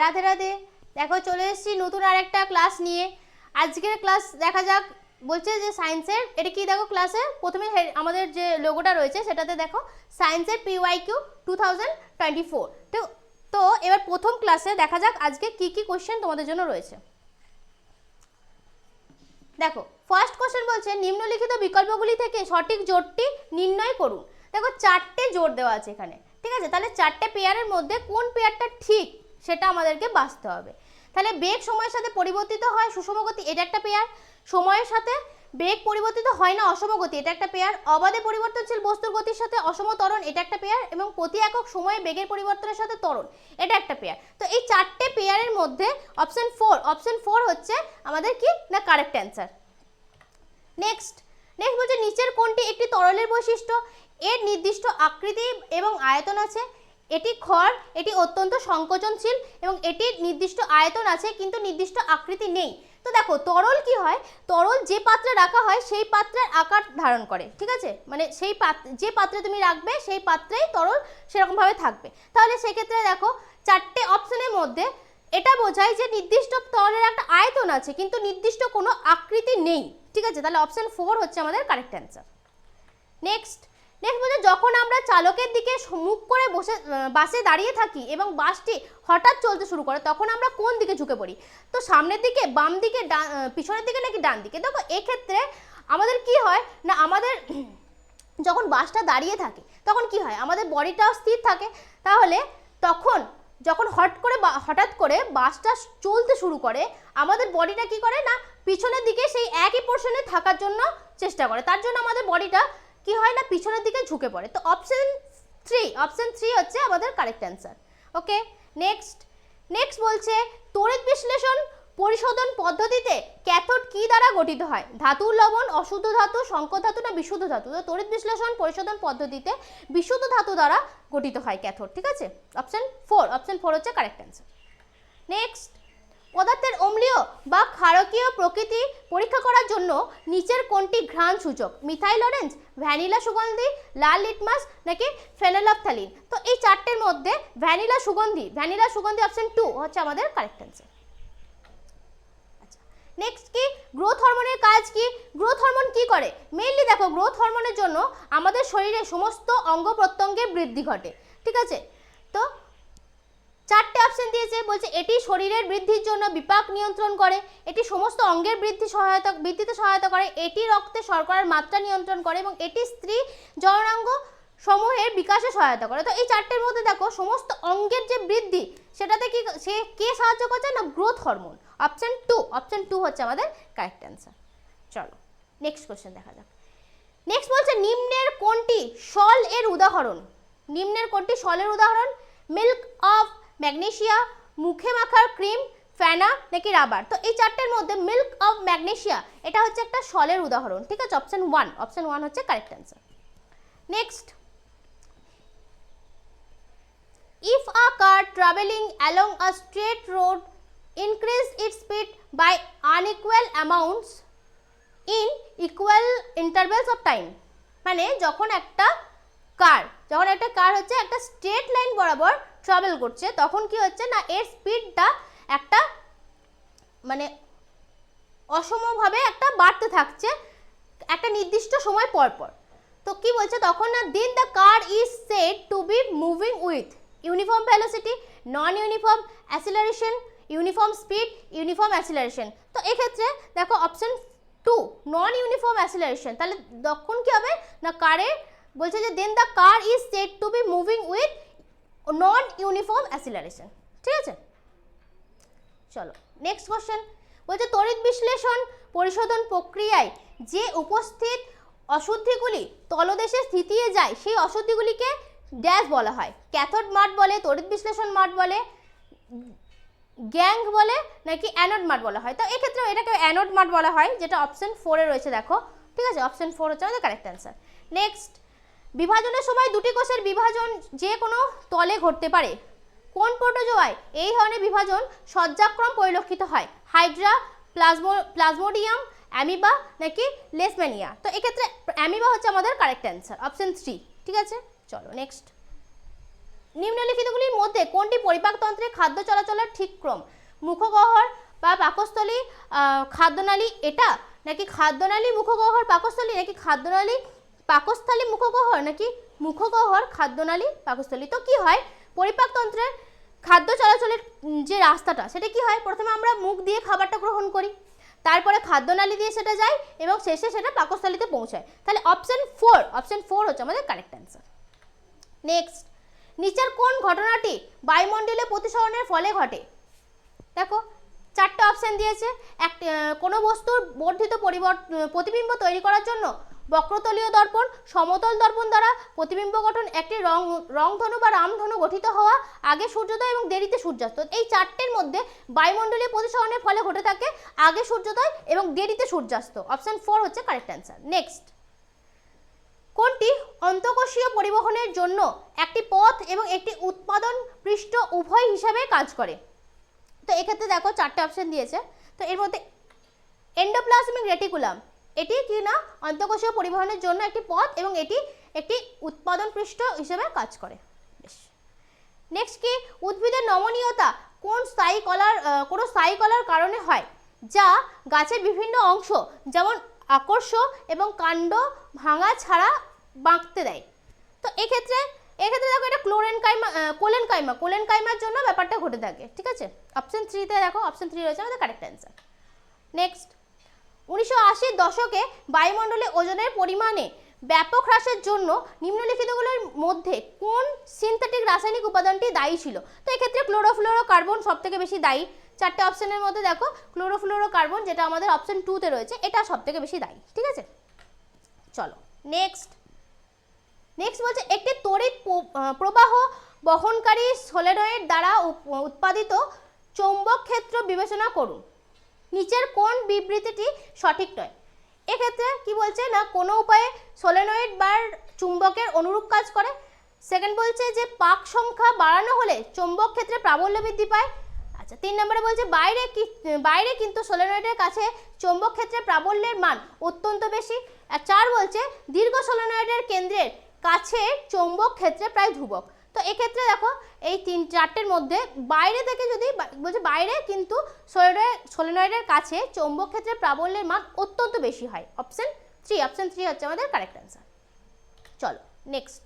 রাধে রাধে। দেখো চলে এসেছি নতুন আরেকটা ক্লাস নিয়ে। আজকের ক্লাস দেখা যাক, বলছে যে সায়েন্সের, এটা কি দেখো ক্লাসে প্রথমে আমাদের যে লোগোটা রয়েছে সেটাতে দেখো সায়েন্সের PYQ 2024। তো এবার প্রথম ক্লাসে দেখা যাক আজকে কি কি কোশ্চেন তোমাদের জন্য রয়েছে। দেখো ফার্স্ট কোশ্চেন বলছে নিম্নলিখিত বিকল্পগুলি থেকে সঠিক জোড়টি নির্ণয় করুন। দেখো চারটে জোড় দেওয়া আছে এখানে, ঠিক আছে? তাহলে চারটে পেয়ারের মধ্যে কোন পেয়ারটা ঠিক সেটা আমাদেরকে বাছতে হবে। তাহলে বেগ সময়ের সাথে পরিবর্তিত হয় সুষমগতি, এটা একটা পেয়ার। সময়ের সাথে বেগ পরিবর্তিত হয় না অসমগতি, এটা একটা পেয়ার। অবাধে পরিবর্তনশীল বস্তুর গতির সাথে অসম ত্বরণ, এটা একটা পেয়ার। এবং প্রতি একক সময়ে বেগের পরিবর্তনের সাথে ত্বরণ, এটা একটা পেয়ার। তো এই চারটে পেয়ারের মধ্যে অপশন 4 হচ্ছে আমাদের কি না কারেক্ট অ্যান্সার। নেক্সট বলছে নিচের কোনটি একটি তরলের বৈশিষ্ট্য? এর নির্দিষ্ট আকৃতি এবং আয়তন আছে, এটি ক্ষয়, এটি অত্যন্ত সংকোচনশীল এবং এটির নির্দিষ্ট আয়তন আছে কিন্তু নির্দিষ্ট আকৃতি নেই। তো দেখো তরল কি হয়, তরল যে পাত্রে রাখা হয় সেই পাত্রের আকার ধারণ করে, ঠিক আছে? মানে সেই যে পাত্রে তুমি রাখবে সেই পাত্রেই তরল সেরকমভাবে থাকবে। তাহলে সেক্ষেত্রে দেখো চারটে অপশনের মধ্যে এটা বোঝায় যে নির্দিষ্ট তরলের একটা আয়তন আছে কিন্তু নির্দিষ্ট কোনো আকৃতি নেই, ঠিক আছে? তাহলে অপশন 4 হচ্ছে আমাদের কারেক্ট অ্যান্সার। নেক্সট বলছে যখন আমরা চালকের দিকে মুখ করে বাসে দাঁড়িয়ে থাকি এবং বাসটি হঠাৎ চলতে শুরু করে তখন আমরা কোন দিকে ঝুঁকে পড়ি? তো সামনের দিকে, বাম দিকে, পিছনের দিকে নাকি ডান দিকে? দেখো এক্ষেত্রে আমাদের কি হয় না, আমাদের যখন বাসটা দাঁড়িয়ে থাকে তখন কি হয়, আমাদের বডিটাও স্থির থাকে। তাহলে তখন যখন হঠাৎ করে বাসটা চলতে শুরু করে আমাদের বডিটা কি করে না পিছনের দিকে সেই একই পোর্শনে থাকার জন্য চেষ্টা করে, তার জন্য আমাদের বডিটা কি হয় না পিছনের দিকে ঝুঁকে পড়ে। তো অপশন 3 হচ্ছে আমাদের কারেক্ট অ্যান্সার। ওকে, নেক্সট বলছে তড়িৎ বিশ্লেষণ পরিশোধন পদ্ধতিতে ক্যাথোড কি দ্বারা গঠিত হয়? ধাতুর লবণ, অশুদ্ধ ধাতু, সংকর ধাতু না বিশুদ্ধ ধাতু? তো তড়িৎ বিশ্লেষণ পরিশোধন পদ্ধতিতে বিশুদ্ধ ধাতু দ্বারা গঠিত হয় ক্যাথোড, ঠিক আছে? অপশন 4 হচ্ছে কারেক্ট অ্যান্সার। নেক্সট পদার্থের অম্লীয় বা ক্ষারকীয় প্রকৃতি পরীক্ষা করার জন্য নিচের কোনটি ঘ্রাণ সূচক? মিথাইল অরেঞ্জ, ভ্যানিলা সুগন্ধি, লাল লিটমাস নাকি ফেনোলফথ্যালিন? তো এই চারটের মধ্যে ভ্যানিলা সুগন্ধি অপশন 2 হচ্ছে আমাদের কারেক্ট অ্যান্সার। আচ্ছা নেক্সট কি গ্রোথ হরমোনের কাজ কি? গ্রোথ হরমোন কি করে? মেইনলি দেখো গ্রোথ হরমোনের জন্য আমাদের শরীরে সমস্ত অঙ্গ প্রত্যঙ্গের বৃদ্ধি ঘটে, ঠিক আছে? তো চারটে অপশন দিয়েছে, বলছে এটি শরীরের বৃদ্ধির জন্য বিপাক নিয়ন্ত্রণ করে, এটি সমস্ত অঙ্গের বৃদ্ধিতে সহায়তা করে, এটি রক্তে শর্করার মাত্রা নিয়ন্ত্রণ করে এবং এটি স্ত্রী যৌনাঙ্গ সমূহের বিকাশে সহায়তা করে। তো এই চারটের মধ্যে দেখো সমস্ত অঙ্গের যে বৃদ্ধি সেটাতে কে সাহায্য করছে না গ্রোথ হরমোন। অপশন 2 হচ্ছে আমাদের কারেক্ট অ্যান্সার। চলো নেক্সট কোশ্চেন দেখা যাক। নেক্সট বলছে নিম্নের কোনটি সল এর উদাহরণ? মিল্ক অফ ম্যাগনেসিয়া, মুখে মাখার ক্রিম, ফেনা নাকি রাবার? তো এই চারটের মধ্যে মিল্ক অফ ম্যাগনেসিয়া এটা হচ্ছে একটা সলের উদাহরণ, ঠিক আছে? অপশন 1 হচ্ছে correct answer. Next if a car traveling along a straight road increase its speed by unequal amounts in equal intervals of time, মানে যখন একটা কার হচ্ছে একটা স্ট্রেট লাইন বরাবর ট্রাভেল করছে তখন কি হচ্ছে না এর স্পিডটা একটা মানে অসমভাবে একটা বাড়তে থাকছে একটা নির্দিষ্ট সময় পর পর। তো কি বলছে তখন না then the car is said to be moving with uniform velocity, non uniform acceleration, uniform speed, uniform acceleration। তো এক্ষেত্রে দেখো অপশন 2 নন ইউনিফর্ম অ্যাসিলারেশন। তাহলে তখন কি হবে না কারে বলছে যে then the car is said to be moving with non uniform acceleration, ঠিক আছে? চলো নেক্সট কোশ্চেন বলছে তড়িৎ বিশ্লেষণ পরিশোধন প্রক্রিয়ায় যে উপস্থিত অশুদ্ধিগুলি তলদেশে স্থিতিয়ে যায় সেই অশুদ্ধিগুলিকে ড্যাশ বলা হয়? ক্যাথোড মাঠ বলে, তড়িৎ বিশ্লেষণ মাঠ বলে, গ্যাং বলে নাকি অ্যানোড মাঠ বলা হয়? তো এক্ষেত্রে এটাকে অ্যানোড মাঠ বলা হয়, যেটা অপশন 4 রয়েছে দেখো, ঠিক আছে? অপশন 4 হচ্ছে আমাদের কারেক্ট অ্যান্সার। নেক্সট বিভাজনের সময় দুটি কোষের বিভাজন যে কোনো তলে ঘটতে পারে, কোন প্রোটোজোয়ায় এই ধরনের বিভাজন সজ্জাক্রম পরিলক্ষিত হয়? হাইড্রা, প্লাজমোডিয়াম, অ্যামিবা নাকি লেশম্যানিয়া? তো এক্ষেত্রে অ্যামিবা হচ্ছে আমাদের কারেক্ট অ্যান্সার, অপশন 3, ঠিক আছে? চলো নেক্সট নিম্নলিখিতগুলির মধ্যে কোনটি পরিপাকতন্ত্রে খাদ্য চলাচলের ঠিক ক্রম? মুখগহ্বর বা পাকস্থলী, খাদ্যনালী এটা, নাকি খাদ্যনালী মুখগহ্বর পাকস্থলী, নাকি খাদ্যনালী পাকস্থলী মুখগহ্বর, নাকি মুখগহ্বর খাদ্যনালী পাকস্থলী? তো কি হয়, পরিপাকতন্ত্রের খাদ্য চলাচলের যে রাস্তাটা সেটা কি হয়, প্রথমে আমরা মুখ দিয়ে খাবারটা গ্রহণ করি, তারপরে খাদ্যনালী দিয়ে সেটা যায় এবং শেষে সেটা পাকস্থলীতে পৌঁছায়। তাহলে অপশন 4 হচ্ছে আমাদের কারেক্ট অ্যান্সার। নেক্সট, নিচের কোন ঘটনাটি বায়ুমণ্ডলে প্রতিসরণের ফলে ঘটে? দেখো 4টে অপশন দিয়েছে। কোনো বস্তুর বর্ধিত প্রতিবিম্ব তৈরি করার জন্য বক্রতলীয় দর্পণ, সমতল দর্পণ দ্বারা প্রতিবিম্ব গঠন, একটি রংধনু বা রামধনু গঠিত হওয়া, আগে সূর্যোদয় এবং দেরিতে সূর্যাস্ত। এই 4টের মধ্যে বায়ুমণ্ডলীয় প্রতিসরণের ফলে ঘটে থাকে আগে সূর্যোদয় এবং দেরিতে সূর্যাস্ত। অপশন 4 হচ্ছে কারেক্ট অ্যান্সার। নেক্সট, কোনটি অন্তঃকোষীয় পরিবহনের জন্য একটি পথ এবং একটি উৎপাদন পৃষ্ঠ উভয় হিসাবে কাজ করে? তো এক্ষেত্রে দেখো 4টে অপশন দিয়েছে। তো এর মধ্যে এন্ডোপ্লাজমিক রেটিকুলাম এটি কি না অন্তঃকোষীয় পরিবহনের জন্য একটি পথ এবং এটি একটি উৎপাদন পৃষ্ঠ হিসেবে কাজ করে। বেশ। নেক্সট কি, উদ্ভিদের নমনীয়তা কোন কোনো স্থায়ী কলার কারণে হয়, যা গাছের বিভিন্ন অংশ যেমন আকর্ষ এবং কাণ্ড ভাঙা ছাড়া বাঁকতে দেয়? তো এক্ষেত্রে দেখো এটা কোলেনকাইমার জন্য ব্যাপারটা ঘটে থাকে, ঠিক আছে। অপশন 3তে দেখো, অপশন 3 রয়েছে আমাদের কারেক্ট অ্যান্সার। নেক্সট, 1980-র দশকে বায়ুমণ্ডলে ওজনের পরিমাণে ব্যাপক হ্রাসের জন্য নিম্নলিখিতগুলোর মধ্যে কোন সিনথেটিক রাসায়নিক উপাদানটি দায়ী ছিল? তো এক্ষেত্রে ক্লোরোফ্লোরোকার্বন সব থেকে বেশি দায়ী। 4টে অপশনের মধ্যে দেখো ক্লোরোফ্লোরোকার্বন যেটা আমাদের অপশন 2তে রয়েছে এটা সব থেকে বেশি দায়ী, ঠিক আছে। চলো নেক্সট বলছে একটি তড়িৎ প্রবাহ বহনকারী সলেনয়েড দ্বারা উৎপাদিত চৌম্বক ক্ষেত্র বিবেচনা করুন। নিচের কোন বিবৃতিটি সঠিক নয়? এক্ষেত্রে কি বলছে না কোনো উপায়ে সলেনয়েড বার চুম্বকের অনুরূপ কাজ করে। সেকেন্ড বলছে যে পাক সংখ্যা বাড়ানো হলে চৌম্বক ক্ষেত্রে প্রাবল্য বৃদ্ধি পায়। আচ্ছা 3 নম্বরে বলছে বাইরে কিন্তু সলেনয়েডের কাছে চৌম্বক ক্ষেত্রে প্রাবল্যের মান অত্যন্ত বেশি। আর 4 বলছে দীর্ঘ সলেনয়েডের কেন্দ্রের কাছে চৌম্বক ক্ষেত্রে প্রায় ধ্রুবক। তো এক্ষেত্রে দেখো এই 3-4টের মধ্যে বাইরে থেকে যদি বলছে বাইরে কিন্তু সলেনয়েডের কাছে চৌম্বক ক্ষেত্রে প্রাবল্যের মান অত্যন্ত বেশি হয়। অপশন 3 হচ্ছে আমাদের কারেক্ট অ্যান্সার। চলো নেক্সট,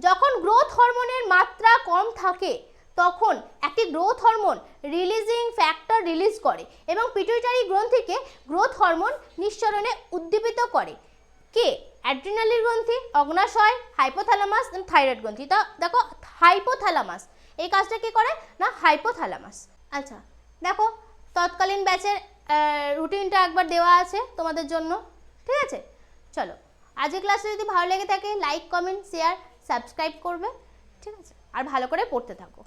যখন গ্রোথ হরমোনের মাত্রা কম থাকে তখন একটি growth hormone releasing factor release করে এবং পিটুইটারি গ্রন্থিকে গ্রোথ হরমোন নিঃসরণে উদ্দীপিত করে। কে? অ্যাড্রিনালিন গ্রন্থি, অগ্নাশয়, হাইপোথ্যালামাস, থাইরয়েড গ্রন্থি। তা দেখো হাইপোথ্যালামাস এই কাজটা কি করে না হাইপোথ্যালামাস। আচ্ছা দেখো তৎকালীন ব্যাচের রুটিনটা একবার দেওয়া আছে তোমাদের জন্য, ঠিক আছে। চলো আজকের ক্লাসে যদি ভালো লেগে থাকে লাইক, কমেন্ট, শেয়ার, সাবস্ক্রাইব করবে, ঠিক আছে, আর ভালো করে পড়তে থাকো।